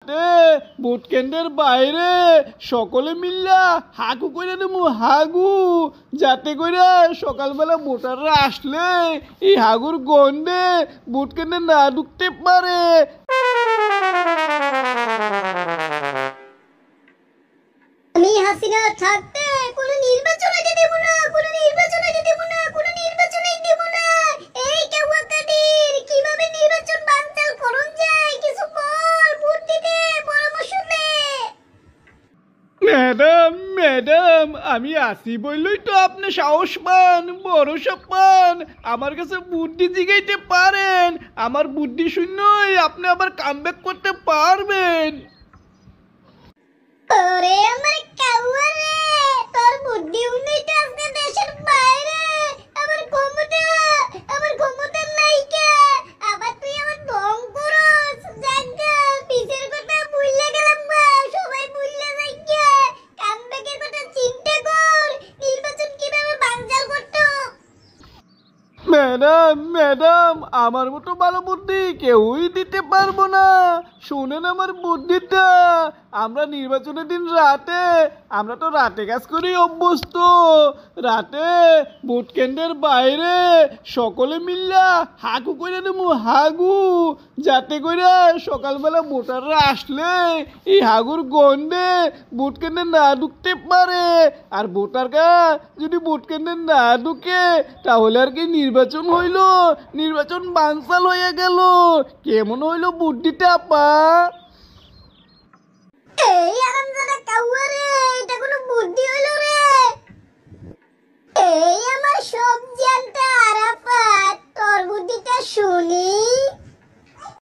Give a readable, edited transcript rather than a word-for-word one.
রাতে ভোট কেন্দ্রের বাইরে সকলে মিল্লা হাগু করে দেবো হাগু, যাতে করে সকালবেলা ভোটাররা আসলে এই হাগুর গন্ধে ভোট কেন্দ্রে না ঢুকতে পারে। আমি হাসিনা থাকতে কোনো নির্বাচন আগে দেব না, কোনো নির্বাচন আগে দেব না, কোনো নির্বাচনই দেব না। এই কেওয়া কাদির, কিভাবে নির্বাচন বানচাল করুন যায় কিছু বল, ভোট দিতে পরামর্শ দে। ম্যাডাম ম্যাডাম, আমি আসি বললেই তো আপনি সাহস পান, ভরসা পান, আমার কাছে বুদ্ধি জিগাইতে পারেন। আমার বুদ্ধি শূন্যই আপনি আবার কামব্যাক করতে পারবেন। ওরে আমার কাওয়া রে, তোর বুদ্ধি উন্নয়ন আজকে দেশের বাইরে। আমার ক্ষমতা নাইকা, আবার তুই আমার ঢং করস। জাগা পিছের কথা ভুলে গেলাম, সবাই ভুলে যাইগা। কামব্যাকের কথা চিন্তা কর, নির্বাচন কিভাবে বানচাল করতো। ম্যাডাম ম্যাডাম, আমার মতো ভালো বুদ্ধি কেউই দিতে পারবো না। শোনেন আমার বুদ্ধিটা, আমরা নির্বাচনের দিন রাতে, আমরা তো রাতে কাজ করি অভ্যস্ত, রাতে ভোট কেন্দ্রের বাইরে সকলে মিল্লা হাগু করে দেবো হাগু, যাতে করে সকালবেলা ভোটাররা আসলে এই হাগুর গন্ধে ভোট কেন্দ্রে না ঢুকতে পারে। আর ভোটাররা যদি ভোট কেন্দ্রে না ঢুকে তাহলে আর কি নির্বাচন হইল, নির্বাচন বানচাল হয়ে গেল। কেমন হইল বুদ্ধিটা আপা? এই আরামজাদা কাওয়া রে, এটা কোনো বুদ্ধি হইলো রে? এই আমার সব জানতা আরাফাত, তোর বুদ্ধিটা শুনি।